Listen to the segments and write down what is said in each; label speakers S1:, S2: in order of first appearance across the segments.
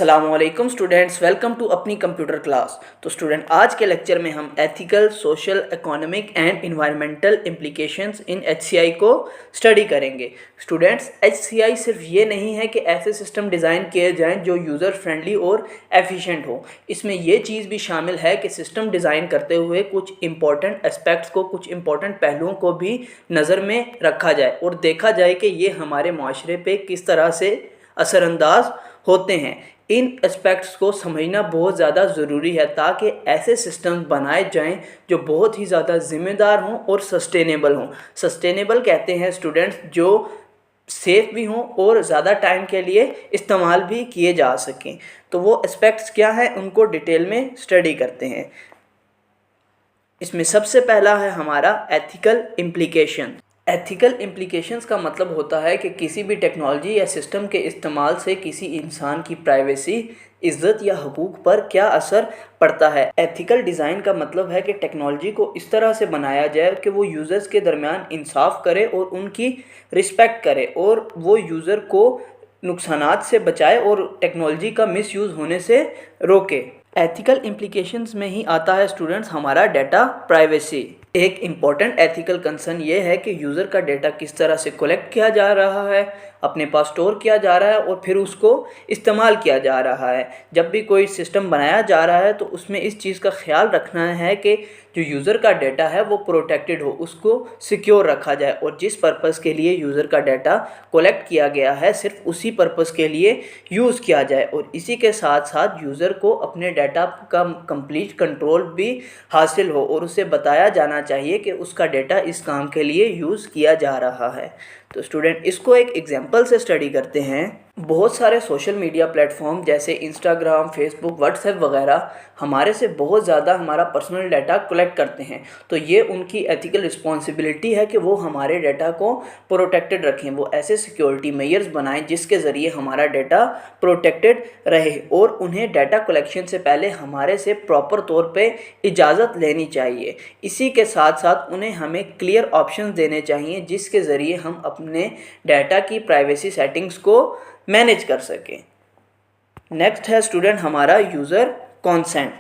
S1: अस्सलामुअलैकुम students, welcome to अपनी computer class. तो स्टूडेंट, आज के लेक्चर में हम ethical, social, economic and environmental implications in HCI को स्टडी करेंगे। स्टूडेंट्स, एचसीआई सिर्फ ये नहीं है कि ऐसे सिस्टम डिज़ाइन किए जाएं जो यूज़र फ्रेंडली और एफिशिएंट हो। इसमें ये चीज़ भी शामिल है कि सिस्टम डिज़ाइन करते हुए कुछ इंपॉर्टेंट एस्पेक्ट्स को, कुछ इंपॉर्टेंट पहलुओं को भी नज़र में रखा जाए और देखा जाए कि ये हमारे माशरे पे किस तरह से असरअंदाज होते हैं। इन एस्पेक्ट्स को समझना बहुत ज़्यादा ज़रूरी है ताकि ऐसे सिस्टम्स बनाए जाएं जो बहुत ही ज़्यादा ज़िम्मेदार हों और सस्टेनेबल हों। सस्टेनेबल कहते हैं स्टूडेंट्स जो सेफ़ भी हों और ज़्यादा टाइम के लिए इस्तेमाल भी किए जा सकें। तो वो एस्पेक्ट्स क्या हैं, उनको डिटेल में स्टडी करते हैं। इसमें सबसे पहला है हमारा एथिकल इम्प्लीकेशन। एथिकल इम्प्लीकेशंस का मतलब होता है कि किसी भी टेक्नोलॉजी या सिस्टम के इस्तेमाल से किसी इंसान की प्राइवेसी, इज्जत या हुकूक पर क्या असर पड़ता है। एथिकल डिज़ाइन का मतलब है कि टेक्नोलॉजी को इस तरह से बनाया जाए कि वो यूज़र्स के दरमियान इंसाफ करे और उनकी रिस्पेक्ट करे और वो यूज़र को नुकसानात से बचाए और टेक्नोलॉजी का मिसयूज़ होने से रोके। एथिकल इम्प्लीकेशंस में ही आता है स्टूडेंट्स हमारा डेटा प्राइवेसी। एक इम्पॉर्टेंट एथिकल कंसर्न ये है कि यूज़र का डेटा किस तरह से कलेक्ट किया जा रहा है, अपने पास स्टोर किया जा रहा है और फिर उसको इस्तेमाल किया जा रहा है। जब भी कोई सिस्टम बनाया जा रहा है तो उसमें इस चीज़ का ख्याल रखना है कि जो यूज़र का डेटा है वो प्रोटेक्टेड हो, उसको सिक्योर रखा जाए और जिस पर्पज़ के लिए यूज़र का डाटा कलेक्ट किया गया है सिर्फ उसी पर्पज़ के लिए यूज़ किया जाए। और इसी के साथ साथ यूज़र को अपने डाटा का कंप्लीट कंट्रोल भी हासिल हो और उसे बताया जाना चाहिए कि उसका डाटा इस काम के लिए यूज़ किया जा रहा है। तो स्टूडेंट, इसको एक एग्जांपल से स्टडी करते हैं। बहुत सारे सोशल मीडिया प्लेटफॉर्म जैसे इंस्टाग्राम, फेसबुक, व्हाट्सएप वगैरह हमारे से बहुत ज़्यादा हमारा पर्सनल डाटा कलेक्ट करते हैं। तो ये उनकी एथिकल रिस्पॉन्सिबिलिटी है कि वो हमारे डाटा को प्रोटेक्टेड रखें। वो ऐसे सिक्योरिटी मेजर्स बनाएं जिसके ज़रिए हमारा डाटा प्रोटेक्टेड रहे और उन्हें डाटा कलेक्शन से पहले हमारे से प्रॉपर तौर पे इजाज़त लेनी चाहिए। इसी के साथ साथ उन्हें हमें क्लियर ऑप्शंस देने चाहिए जिसके ज़रिए हम अपने डाटा की प्राइवेसी सेटिंग्स को मैनेज कर सकें। नेक्स्ट है स्टूडेंट हमारा यूज़र कॉन्सेंट।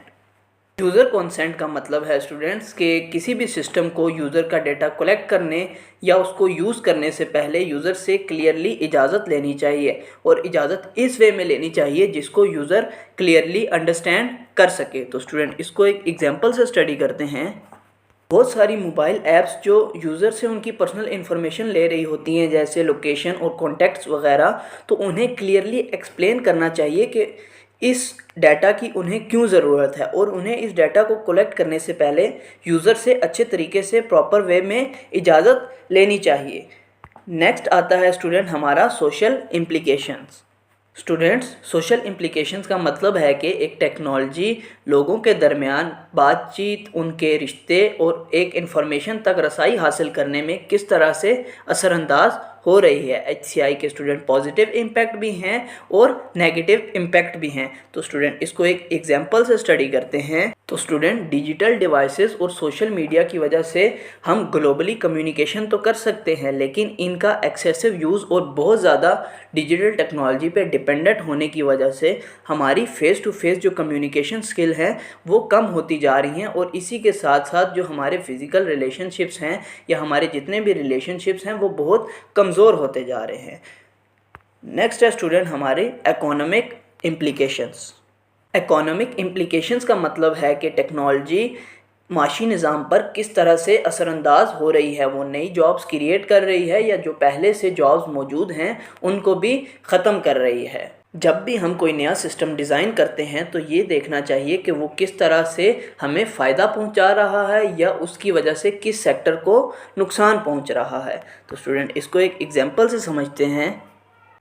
S1: यूज़र कॉन्सेंट का मतलब है स्टूडेंट्स कि किसी भी सिस्टम को यूज़र का डाटा कलेक्ट करने या उसको यूज़ करने से पहले यूज़र से क्लियरली इजाज़त लेनी चाहिए और इजाज़त इस वे में लेनी चाहिए जिसको यूज़र क्लियरली अंडरस्टैंड कर सके। तो स्टूडेंट, इसको एक एग्जांपल से स्टडी करते हैं। बहुत सारी मोबाइल ऐप्स जो यूज़र से उनकी पर्सनल इन्फॉर्मेशन ले रही होती हैं जैसे लोकेशन और कॉन्टैक्ट्स वगैरह, तो उन्हें क्लियरली एक्सप्लेन करना चाहिए कि इस डाटा की उन्हें क्यों ज़रूरत है और उन्हें इस डाटा को कलेक्ट करने से पहले यूज़र से अच्छे तरीके से प्रॉपर वे में इजाज़त लेनी चाहिए। नेक्स्ट आता है स्टूडेंट हमारा social implications. Students, social implications का मतलब है कि एक टेक्नोलॉजी लोगों के दरमियान बातचीत, उनके रिश्ते और एक इन्फॉर्मेशन तक रसाई हासिल करने में किस तरह से असरअंदाज हो रही है। एचसीआई के स्टूडेंट पॉजिटिव इम्पैक्ट भी हैं और नेगेटिव इम्पैक्ट भी हैं। तो स्टूडेंट, इसको एक एग्जांपल से स्टडी करते हैं। तो स्टूडेंट, डिजिटल डिवाइसेस और सोशल मीडिया की वजह से हम ग्लोबली कम्युनिकेशन तो कर सकते हैं, लेकिन इनका एक्सेसिव यूज़ और बहुत ज़्यादा डिजिटल टेक्नोलॉजी पे डिपेंडेंट होने की वजह से हमारी फ़ेस टू फेस जो कम्युनिकेशन स्किल हैं वो कम होती जा रही हैं और इसी के साथ साथ जो हमारे फिज़िकल रिलेशनशिप्स हैं या हमारे जितने भी रिलेशनशिप्स हैं वो बहुत कमज़ोर होते जा रहे हैं। नेक्स्ट है स्टूडेंट हमारे इकोनॉमिक इम्प्लीकेशंस। इकोनॉमिक इम्प्लीकेशंस का मतलब है कि टेक्नोलॉजी माशी निज़ाम पर किस तरह से असरअंदाज हो रही है। वो नई जॉब्स क्रिएट कर रही है या जो पहले से जॉब्स मौजूद हैं उनको भी ख़त्म कर रही है। जब भी हम कोई नया सिस्टम डिज़ाइन करते हैं तो ये देखना चाहिए कि वो किस तरह से हमें फ़ायदा पहुंचा रहा है या उसकी वजह से किस सेक्टर को नुकसान पहुंच रहा है। तो स्टूडेंट, इसको एक एग्जांपल से समझते हैं।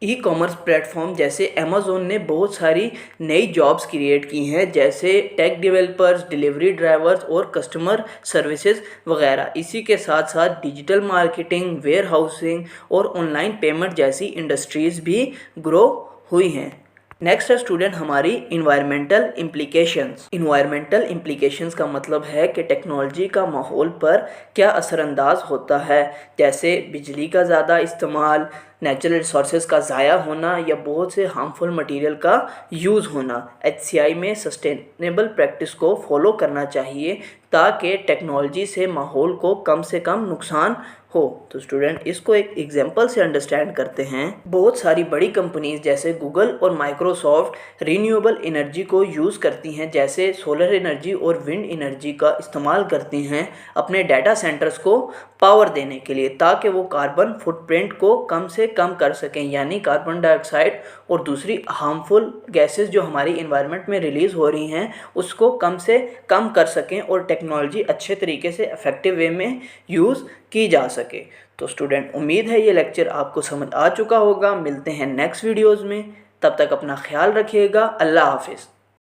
S1: ई कॉमर्स प्लेटफॉर्म जैसे अमेज़ोन ने बहुत सारी नई जॉब्स क्रिएट की हैं जैसे टेक डेवलपर्स, डिलीवरी ड्राइवर्स और कस्टमर सर्विसेज वगैरह। इसी के साथ साथ डिजिटल मार्केटिंग, वेयर हाउसिंग और ऑनलाइन पेमेंट जैसी इंडस्ट्रीज़ भी ग्रो हुई हैं। नेक्स्ट है स्टूडेंट हमारी इन्वायरमेंटल इम्प्लीकेशंस। इन्वायरमेंटल इम्प्लीकेशंस का मतलब है कि टेक्नोलॉजी का माहौल पर क्या असरअंदाज होता है, जैसे बिजली का ज़्यादा इस्तेमाल, नेचुरल रिसोर्सेज का ज़ाया होना या बहुत से हार्मफुल मटेरियल का यूज़ होना। एचसीआई में सस्टेनेबल प्रैक्टिस को फॉलो करना चाहिए ताकि टेक्नोलॉजी से माहौल को कम से कम नुकसान हो। तो स्टूडेंट इसको एक एग्जांपल से अंडरस्टैंड करते हैं। बहुत सारी बड़ी कंपनीज जैसे गूगल और माइक्रोसॉफ्ट रिन्यूएबल एनर्जी को यूज़ करती हैं, जैसे सोलर एनर्जी और विंड एनर्जी का इस्तेमाल करती हैं अपने डाटा सेंटर्स को पावर देने के लिए, ताकि वो कार्बन फुटप्रिंट को कम से कम कर सकें, यानी कार्बन डाइऑक्साइड और दूसरी हार्मफुल गैसेस जो हमारी इन्वायरमेंट में रिलीज़ हो रही हैं उसको कम से कम कर सकें और टेक्नोलॉजी अच्छे तरीके से इफ़ेक्टिव वे में यूज़ की जा सके। तो स्टूडेंट उम्मीद है ये लेक्चर आपको समझ आ चुका होगा। मिलते हैं नेक्स्ट वीडियोज़ में, तब तक अपना ख्याल रखिएगा। अल्लाह हाफिज़।